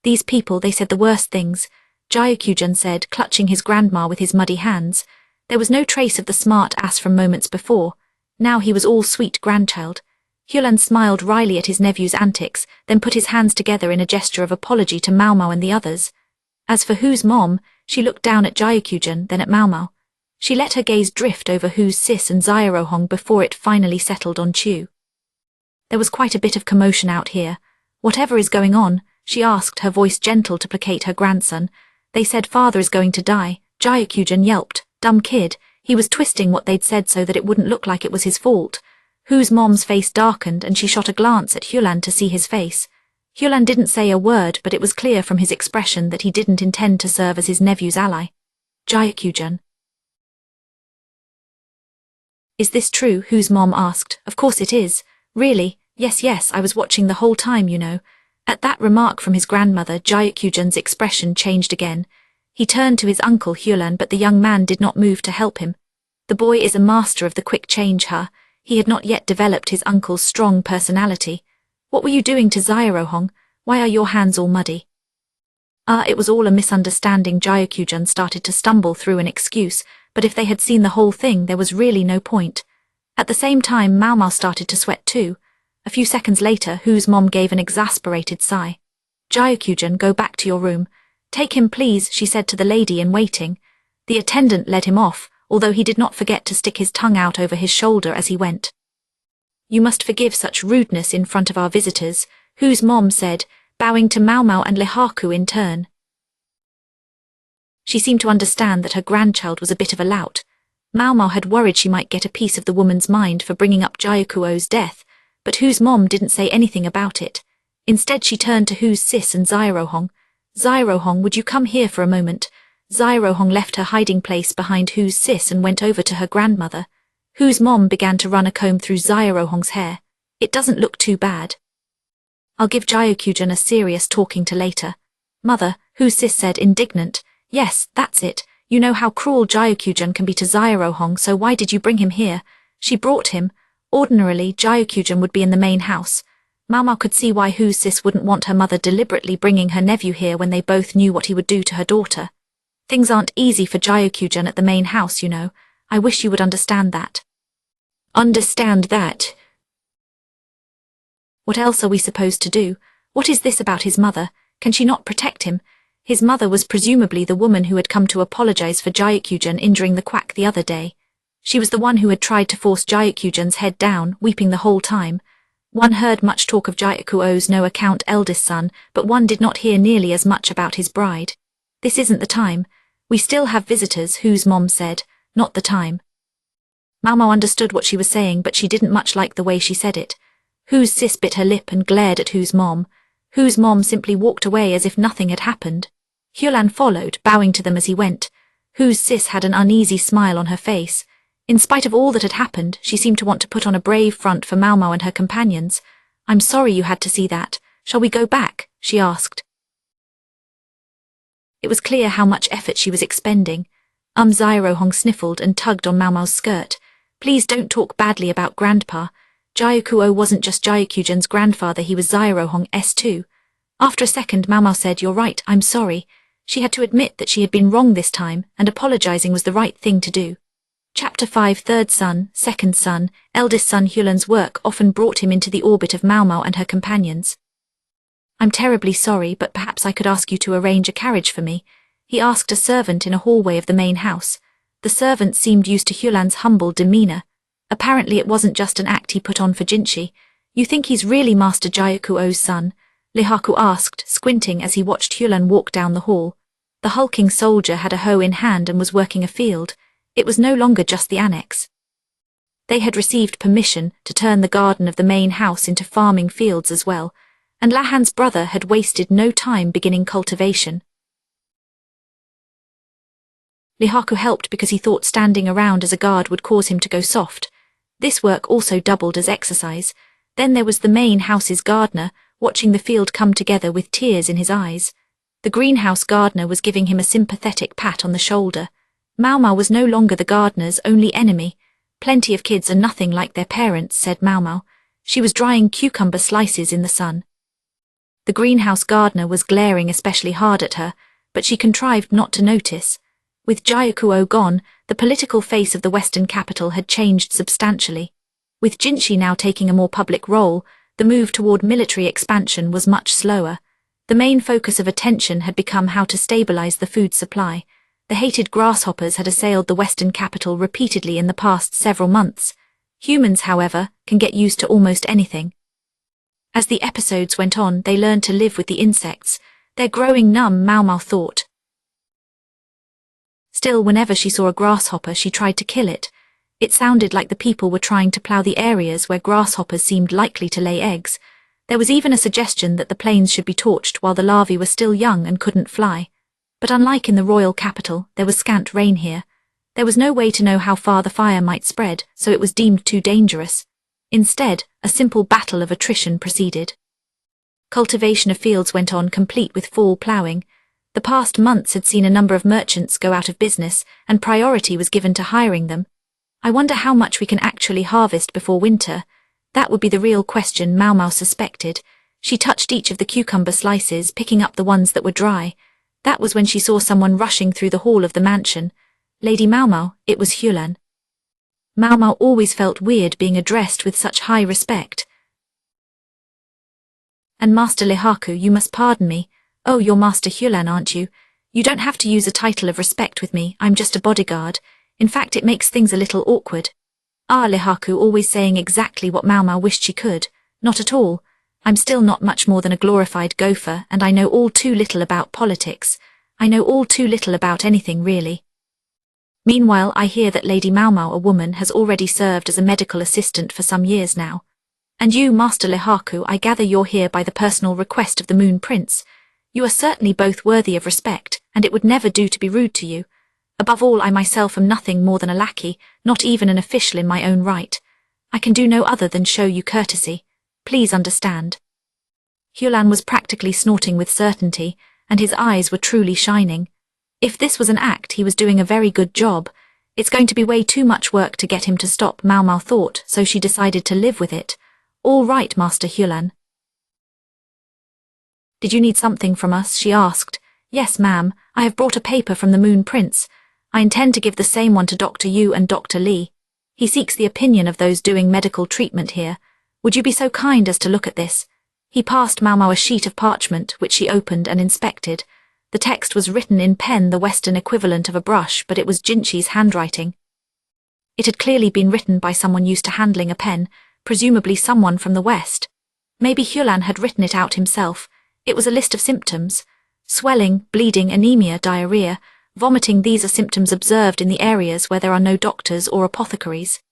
These people, they said the worst things, Gyokujun said, clutching his grandma with his muddy hands. There was no trace of the smart ass from moments before. Now he was all sweet grandchild. Hyulan smiled wryly at his nephew's antics, then put his hands together in a gesture of apology to Maomao and the others. As for Hu's mom, she looked down at Gyokujun, then at Maomao. She let her gaze drift over Hu's sis and Xiaohong before it finally settled on Chu. There was quite a bit of commotion out here. Whatever is going on? She asked, her voice gentle to placate her grandson. They said father is going to die. Gyokujun yelped. Dumb kid. He was twisting what they'd said so that it wouldn't look like it was his fault. Hu's mom's face darkened and she shot a glance at Hyulan to see his face. Hyulan didn't say a word, but it was clear from his expression that he didn't intend to serve as his nephew's ally. Gyokujun. Is this true? Hu's mom asked. Of course it is. Really? Yes, I was watching the whole time, you know. At that remark from his grandmother, Gyokujun's expression changed again. He turned to his uncle Hyulan, but the young man did not move to help him. The boy is a master of the quick change, huh? He had not yet developed his uncle's strong personality. What were you doing to Xiaohong? Why are your hands all muddy? It was all a misunderstanding. Gyokujun started to stumble through an excuse, but if they had seen the whole thing, there was really no point. At the same time, Maomao started to sweat too. A few seconds later, Hu's mom gave an exasperated sigh. Gyokujun, go back to your room. Take him, please, she said to the lady in waiting. The attendant led him off, although he did not forget to stick his tongue out over his shoulder as he went. You must forgive such rudeness in front of our visitors, Hu's mom said, bowing to Maomao and Lihaku in turn. She seemed to understand that her grandchild was a bit of a lout. Maomao had worried she might get a piece of the woman's mind for bringing up Gyokujun's death, but Hu's mom didn't say anything about it. Instead she turned to Hu's sis and Xiaohong. Xiaohong, would you come here for a moment? Xiaohong left her hiding place behind Hu's sis and went over to her grandmother. Hu's mom began to run a comb through Xiaohong's hair. It doesn't look too bad. I'll give Gyokujun a serious talking to later. Mother, Hu's sis said, indignant. Yes, that's it. You know how cruel Gyokujun can be to Xiaohong, so why did you bring him here? She brought him. Ordinarily, Gyokujun would be in the main house. Maomao could see why Hu's sis wouldn't want her mother deliberately bringing her nephew here when they both knew what he would do to her daughter. Things aren't easy for Gyokujun at the main house, you know. I wish you would understand that. Understand that? What else are we supposed to do? What is this about his mother? Can she not protect him? His mother was presumably the woman who had come to apologize for Gyokujun injuring the quack the other day. She was the one who had tried to force Gyokujun's head down, weeping the whole time. One heard much talk of Gyokujun's no-account eldest son, but one did not hear nearly as much about his bride. This isn't the time. We still have visitors, Hu's mom said. Not the time. Maomao understood what she was saying, but she didn't much like the way she said it. Hu's sis bit her lip and glared at Hu's mom. Hu's mom simply walked away as if nothing had happened. Hyulan followed, bowing to them as he went. Hu's sis had an uneasy smile on her face. In spite of all that had happened, she seemed to want to put on a brave front for Maomao and her companions. I'm sorry you had to see that. Shall we go back? She asked. It was clear how much effort she was expending. Xiaohong sniffled and tugged on Maomao's skirt. Please don't talk badly about Grandpa. Gyokujun wasn't just Gyokujun's grandfather, he was Xiaohong's too. After a second, Maomao said, You're right, I'm sorry. She had to admit that she had been wrong this time, and apologizing was the right thing to do. Chapter 5 Third son, second son, eldest son. Hyulan's work often brought him into the orbit of Maomao and her companions. I'm terribly sorry, but perhaps I could ask you to arrange a carriage for me, he asked a servant in a hallway of the main house. The servant seemed used to Hyulan's humble demeanor. Apparently it wasn't just an act he put on for Jinshi. You think he's really Master Gyokujun's son? Lihaku asked, squinting as he watched Hyulan walk down the hall. The hulking soldier had a hoe in hand and was working a field. It was no longer just the annex. They had received permission to turn the garden of the main house into farming fields as well, and Lahan's brother had wasted no time beginning cultivation. Lihaku helped because he thought standing around as a guard would cause him to go soft. This work also doubled as exercise. Then there was the main house's gardener, watching the field come together with tears in his eyes. The greenhouse gardener was giving him a sympathetic pat on the shoulder. Maomao was no longer the gardener's only enemy. Plenty of kids are nothing like their parents, said Maomao. She was drying cucumber slices in the sun. The greenhouse gardener was glaring especially hard at her, but she contrived not to notice. With Jyakuo gone, the political face of the western capital had changed substantially. With Jinshi now taking a more public role, the move toward military expansion was much slower. The main focus of attention had become how to stabilize the food supply. The hated grasshoppers had assailed the western capital repeatedly in the past several months. Humans, however, can get used to almost anything. As the episodes went on, they learned to live with the insects. They're growing numb, Maomao thought. Still, whenever she saw a grasshopper, she tried to kill it. It sounded like the people were trying to plough the areas where grasshoppers seemed likely to lay eggs. There was even a suggestion that the plains should be torched while the larvae were still young and couldn't fly. But unlike in the royal capital, there was scant rain here. There was no way to know how far the fire might spread, so it was deemed too dangerous. Instead, a simple battle of attrition proceeded. Cultivation of fields went on, complete with fall ploughing. The past months had seen a number of merchants go out of business, and priority was given to hiring them. I wonder how much we can actually harvest before winter. That would be the real question, Maomao suspected. She touched each of the cucumber slices, picking up the ones that were dry. That was when she saw someone rushing through the hall of the mansion. Lady Maomao, it was Hulan. Maomao always felt weird being addressed with such high respect. And Master Lihaku, you must pardon me. Oh, you're Master Hulan, aren't you? You don't have to use a title of respect with me, I'm just a bodyguard. In fact, it makes things a little awkward. Ah, Lihaku, always saying exactly what Maomao wished she could. Not at all. I'm still not much more than a glorified gopher, and I know all too little about politics. I know all too little about anything, really. Meanwhile, I hear that Lady Maomao, a woman, has already served as a medical assistant for some years now. And you, Master Lihaku, I gather you're here by the personal request of the Moon Prince. You are certainly both worthy of respect, and it would never do to be rude to you. Above all, I myself am nothing more than a lackey, not even an official in my own right. I can do no other than show you courtesy. Please understand. Hulan was practically snorting with certainty, and his eyes were truly shining. If this was an act, he was doing a very good job. It's going to be way too much work to get him to stop, Maomao thought, so she decided to live with it. All right, Master Hulan. Did you need something from us? She asked. Yes, ma'am. I have brought a paper from the Moon Prince. I intend to give the same one to Dr. Yu and Dr. Li. He seeks the opinion of those doing medical treatment here. Would you be so kind as to look at this? He passed Maomao a sheet of parchment, which she opened and inspected. The text was written in pen, the Western equivalent of a brush, but it was Jinshi's handwriting. It had clearly been written by someone used to handling a pen, presumably someone from the West. Maybe Hulan had written it out himself. It was a list of symptoms. Swelling, bleeding, anemia, diarrhea, vomiting. These are symptoms observed in the areas where there are no doctors or apothecaries.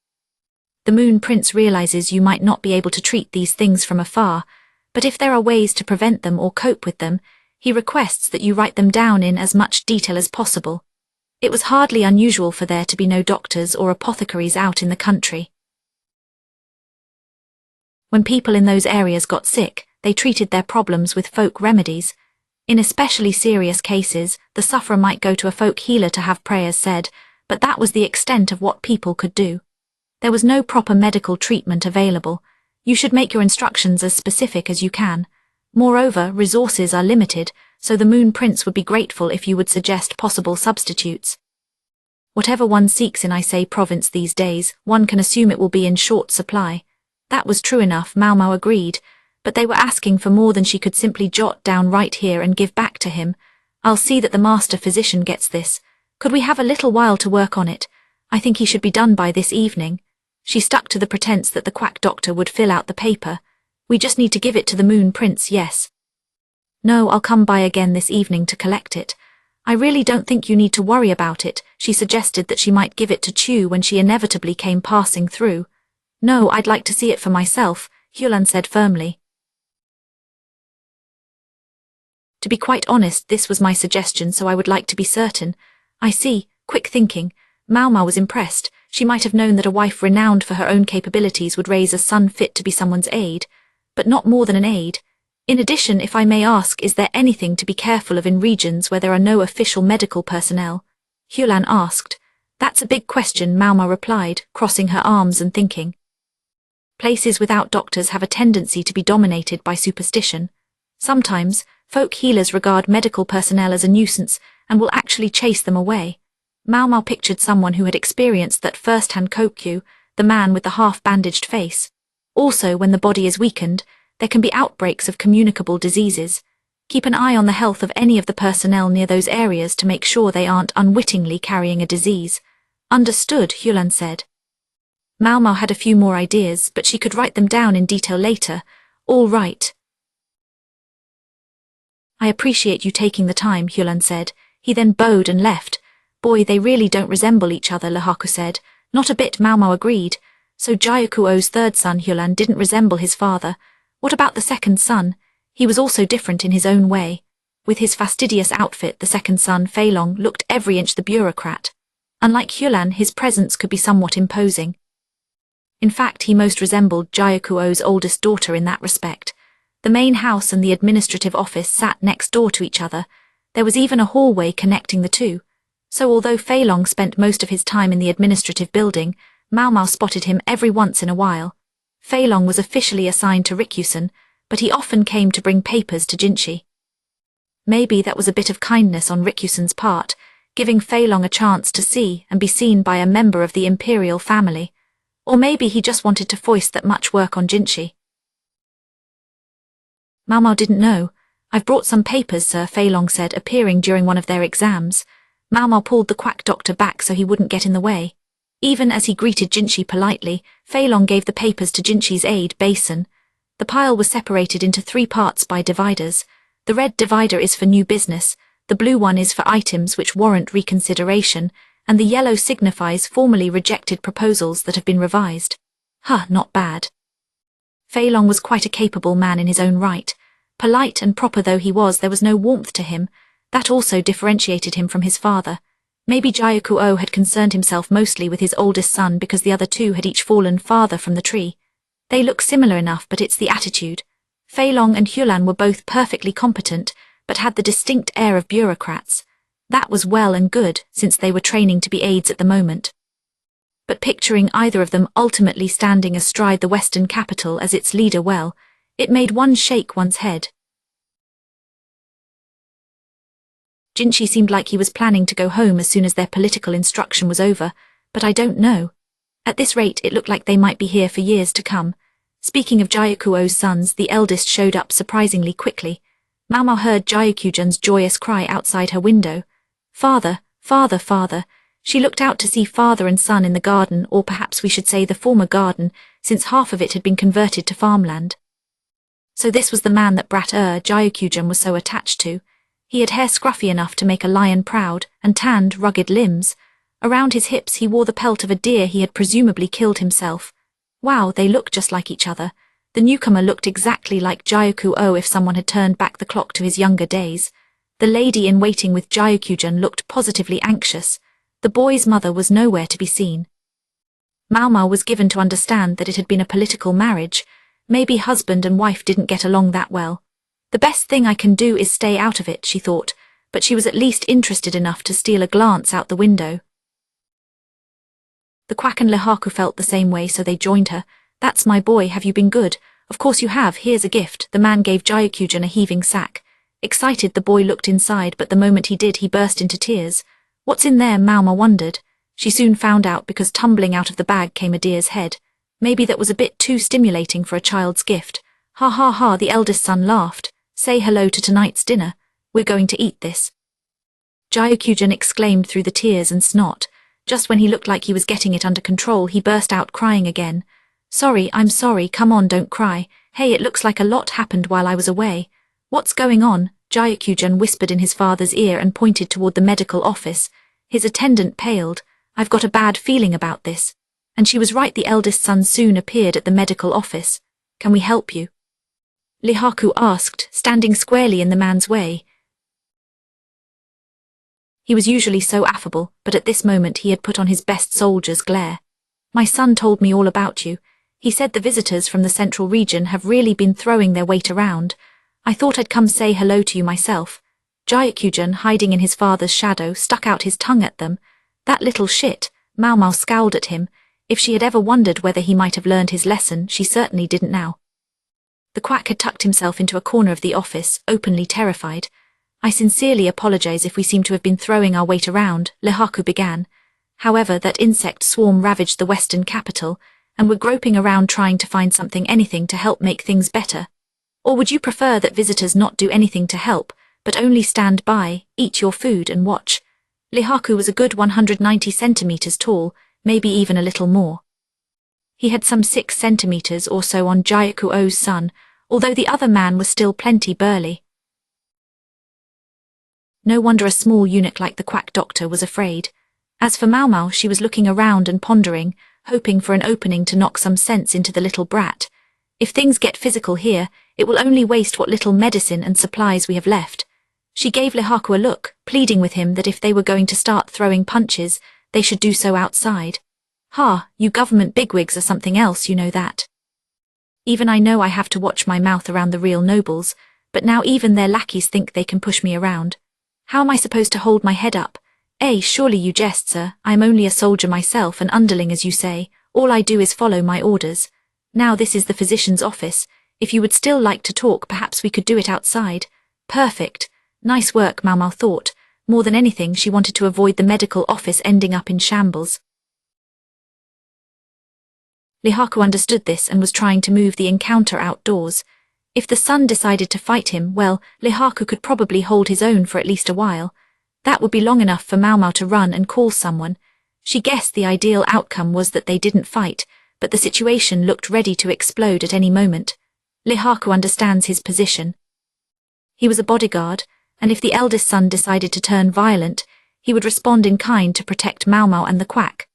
The Moon Prince realizes you might not be able to treat these things from afar, but if there are ways to prevent them or cope with them, he requests that you write them down in as much detail as possible. It was hardly unusual for there to be no doctors or apothecaries out in the country. When people in those areas got sick, they treated their problems with folk remedies. In especially serious cases, the sufferer might go to a folk healer to have prayers said, but that was the extent of what people could do. There was no proper medical treatment available. You should make your instructions as specific as you can. Moreover, resources are limited, so the Moon Prince would be grateful if you would suggest possible substitutes. Whatever one seeks in Isei province these days, one can assume it will be in short supply. That was true enough, Maomao agreed, but they were asking for more than she could simply jot down right here and give back to him. I'll see that the master physician gets this. Could we have a little while to work on it? I think he should be done by this evening. She stuck to the pretense that the quack doctor would fill out the paper. We just need to give it to the Moon Prince, yes. No, I'll come by again this evening to collect it. I really don't think you need to worry about it. She suggested that she might give it to Chu when she inevitably came passing through. No, I'd like to see it for myself, Hulan said firmly. To be quite honest, this was my suggestion, so I would like to be certain. I see. Quick thinking. Maomao was impressed. She might have known that a wife renowned for her own capabilities would raise a son fit to be someone's aide, but not more than an aide. In addition, if I may ask, is there anything to be careful of in regions where there are no official medical personnel? Hulan asked. That's a big question, Maomao replied, crossing her arms and thinking. Places without doctors have a tendency to be dominated by superstition. Sometimes, folk healers regard medical personnel as a nuisance and will actually chase them away. Maomao pictured someone who had experienced that first-hand. Kokyu, the man with the half-bandaged face. Also, when the body is weakened, there can be outbreaks of communicable diseases. Keep an eye on the health of any of the personnel near those areas to make sure they aren't unwittingly carrying a disease. Understood, Hulan said. Maomao had a few more ideas, but she could write them down in detail later. All right. I appreciate you taking the time, Hulan said. He then bowed and left. Boy, they really don't resemble each other, Lihaku said. Not a bit, Maomao agreed. So Jyakuo's third son, Hulan, didn't resemble his father. What about the second son? He was also different in his own way. With his fastidious outfit, the second son, Feilong, looked every inch the bureaucrat. Unlike Hulan, his presence could be somewhat imposing. In fact, he most resembled Jyakuo's oldest daughter in that respect. The main house and the administrative office sat next door to each other. There was even a hallway connecting the two. So although Feilong spent most of his time in the administrative building, Maomao spotted him every once in a while. Feilong was officially assigned to Rikyusen, but he often came to bring papers to Jinchi. Maybe that was a bit of kindness on Rikyusen's part, giving Feilong a chance to see and be seen by a member of the imperial family. Or maybe he just wanted to foist that much work on Jinchi. Maomao didn't know. I've brought some papers, sir, Feilong said, appearing during one of their exams. Maomao pulled the quack doctor back so he wouldn't get in the way. Even as he greeted Jinchi politely, Feilong gave the papers to Jinchi's aide, Basin. The pile was separated into 3 parts by dividers. The red divider is for new business, the blue one is for items which warrant reconsideration, and the yellow signifies formerly rejected proposals that have been revised. Not bad. Feilong was quite a capable man in his own right. Polite and proper though he was, there was no warmth to him. That also differentiated him from his father. Maybe Jyakuo had concerned himself mostly with his oldest son because the other 2 had each fallen farther from the tree. They look similar enough, but it's the attitude. Feilong and Hulan were both perfectly competent, but had the distinct air of bureaucrats. That was well and good, since they were training to be aides at the moment. But picturing either of them ultimately standing astride the Western capital as its leader, well, it made one shake one's head. Jinchi seemed like he was planning to go home as soon as their political instruction was over, but I don't know. At this rate, it looked like they might be here for years to come. Speaking of Jyakuo's sons, the eldest showed up surprisingly quickly. Maomao heard Jyakujan's joyous cry outside her window. Father, father, father. She looked out to see father and son in the garden, or perhaps we should say the former garden, since half of it had been converted to farmland. So this was the man that brat Jyakujan was so attached to. He had hair scruffy enough to make a lion proud, and tanned, rugged limbs. Around his hips he wore the pelt of a deer he had presumably killed himself. Wow, they looked just like each other. The newcomer looked exactly like Jyakuo if someone had turned back the clock to his younger days. The lady in waiting with Jyakujan looked positively anxious. The boy's mother was nowhere to be seen. Maomao was given to understand that it had been a political marriage. Maybe husband and wife didn't get along that well. The best thing I can do is stay out of it, she thought, but she was at least interested enough to steal a glance out the window. The quack and Lihaku felt the same way, so they joined her. That's my boy, have you been good? Of course you have, here's a gift. The man gave Jyakujan a heaving sack. Excited, the boy looked inside, but the moment he did, he burst into tears. What's in there, Maomao wondered. She soon found out because tumbling out of the bag came a deer's head. Maybe that was a bit too stimulating for a child's gift. Ha ha ha, the eldest son laughed. Say hello to tonight's dinner. We're going to eat this. Jyakujan exclaimed through the tears and snot. Just when he looked like he was getting it under control, he burst out crying again. Sorry, I'm sorry, come on, don't cry. Hey, it looks like a lot happened while I was away. What's going on? Jyakujan whispered in his father's ear and pointed toward the medical office. His attendant paled. I've got a bad feeling about this. And she was right, the eldest son soon appeared at the medical office. Can we help you? Lihaku asked, standing squarely in the man's way. He was usually so affable, but at this moment he had put on his best soldier's glare. My son told me all about you. He said the visitors from the central region have really been throwing their weight around. I thought I'd come say hello to you myself. Jyakujan, hiding in his father's shadow, stuck out his tongue at them. That little shit, Maomao scowled at him. If she had ever wondered whether he might have learned his lesson, she certainly didn't now. The quack had tucked himself into a corner of the office, openly terrified. I sincerely apologize if we seem to have been throwing our weight around, Lihaku began. However, that insect swarm ravaged the western capital, and we're groping around trying to find anything to help make things better. Or would you prefer that visitors not do anything to help, but only stand by, eat your food and watch? Lihaku was a good 190 centimeters tall, maybe even a little more. He had some 6 centimeters or so on Jyaku-O's son, although the other man was still plenty burly. No wonder a small eunuch like the quack doctor was afraid. As for Maomao, she was looking around and pondering, hoping for an opening to knock some sense into the little brat. If things get physical here, it will only waste what little medicine and supplies we have left. She gave Lihaku a look, pleading with him that if they were going to start throwing punches, they should do so outside. Ha, you government bigwigs are something else, you know that. Even I know I have to watch my mouth around the real nobles, but now even their lackeys think they can push me around. How am I supposed to hold my head up? Surely you jest, sir. I am only a soldier myself, an underling as you say. All I do is follow my orders. Now this is the physician's office. If you would still like to talk, perhaps we could do it outside. Perfect. Nice work, Maomao thought. More than anything, she wanted to avoid the medical office ending up in shambles. Lihaku understood this and was trying to move the encounter outdoors. If the son decided to fight him, well, Lihaku could probably hold his own for at least a while. That would be long enough for Maomao to run and call someone. She guessed the ideal outcome was that they didn't fight, but the situation looked ready to explode at any moment. Lihaku understands his position. He was a bodyguard, and if the eldest son decided to turn violent, he would respond in kind to protect Maomao and the quack.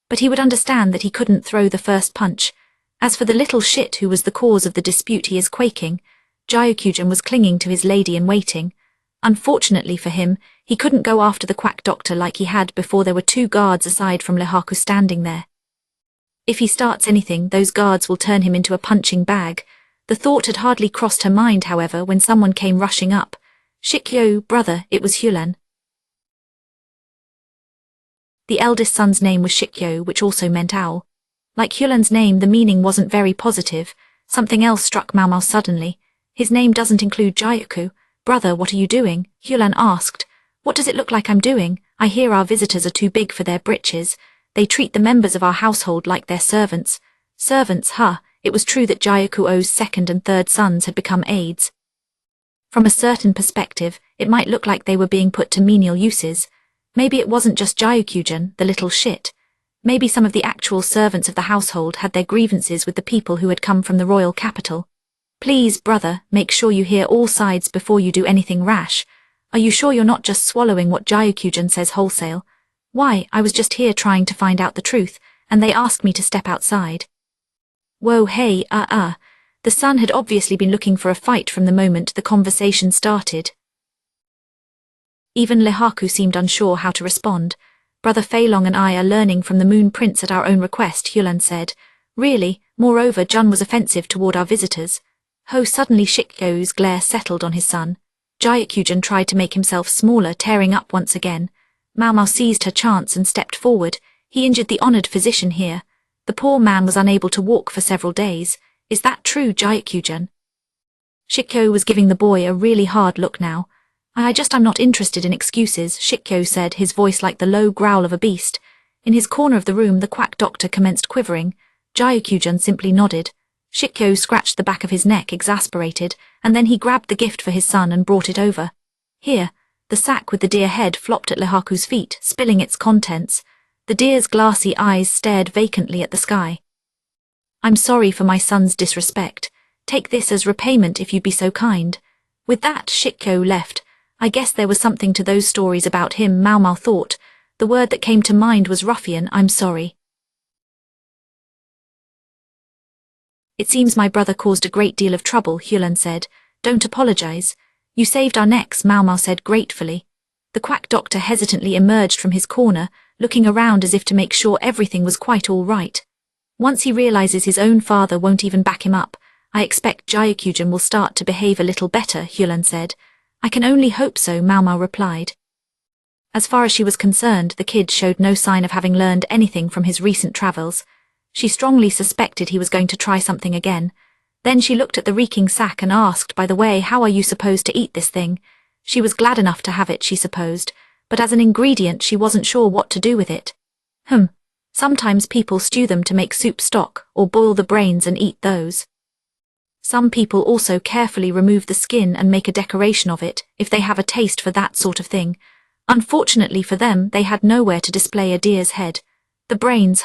But he would understand that he couldn't throw the first punch. As for the little shit who was the cause of the dispute, he is quaking. Jyaku-jun was clinging to his lady-in-waiting. Unfortunately for him, he couldn't go after the quack doctor like he had before. There were 2 guards aside from Lihaku standing there. If he starts anything, those guards will turn him into a punching bag. The thought had hardly crossed her mind, however, when someone came rushing up. Shikyo, brother, it was Hulan. The eldest son's name was Shikyo, which also meant owl. Like Hulan's name, the meaning wasn't very positive. Something else struck Maomao suddenly. His name doesn't include Jyaku. Brother, what are you doing? Hulan asked. What does it look like I'm doing? I hear our visitors are too big for their britches. They treat the members of our household like their servants. Servants, huh? It was true that Jyaku-O's 2nd and 3rd sons had become aides. From a certain perspective, it might look like they were being put to menial uses. Maybe it wasn't just Jyaku-jun, the little shit. Maybe some of the actual servants of the household had their grievances with the people who had come from the royal capital. Please, brother, make sure you hear all sides before you do anything rash. Are you sure you're not just swallowing what Jyaku-jun says wholesale? Why, I was just here trying to find out the truth, and they asked me to step outside. Whoa, hey, The son had obviously been looking for a fight from the moment the conversation started. Even Lihaku seemed unsure how to respond. Brother Feilong and I are learning from the Moon Prince at our own request, Hulan said. Really, moreover, Jun was offensive toward our visitors. Suddenly Shikyo's glare settled on his son. Jyaku-jun tried to make himself smaller, tearing up once again. Maomao seized her chance and stepped forward. He injured the honored physician here. The poor man was unable to walk for several days. Is that true, Jyaku-jun? Shikyo was giving the boy a really hard look now. I'm not interested in excuses, Shikyo said, his voice like the low growl of a beast. In his corner of the room, the quack doctor commenced quivering. Jyaku-jun simply nodded. Shikyo scratched the back of his neck, exasperated, and then he grabbed the gift for his son and brought it over. Here, the sack with the deer head flopped at Lihaku's feet, spilling its contents. The deer's glassy eyes stared vacantly at the sky. I'm sorry for my son's disrespect. Take this as repayment if you'd be so kind. With that, Shikyo left. I guess there was something to those stories about him, Maomao thought. The word that came to mind was ruffian. I'm sorry. It seems my brother caused a great deal of trouble, Hulan said. Don't apologize. You saved our necks, Maomao said gratefully. The quack doctor hesitantly emerged from his corner, looking around as if to make sure everything was quite all right. Once he realizes his own father won't even back him up, I expect Jyaku-jun will start to behave a little better, Hulan said. I can only hope so, Maomao replied. As far as she was concerned, the kid showed no sign of having learned anything from his recent travels. She strongly suspected he was going to try something again. Then she looked at the reeking sack and asked, by the way, how are you supposed to eat this thing? She was glad enough to have it, she supposed, but as an ingredient she wasn't sure what to do with it. Sometimes people stew them to make soup stock, or boil the brains and eat those. Some people also carefully remove the skin and make a decoration of it, if they have a taste for that sort of thing. Unfortunately for them, they had nowhere to display a deer's head. The brains,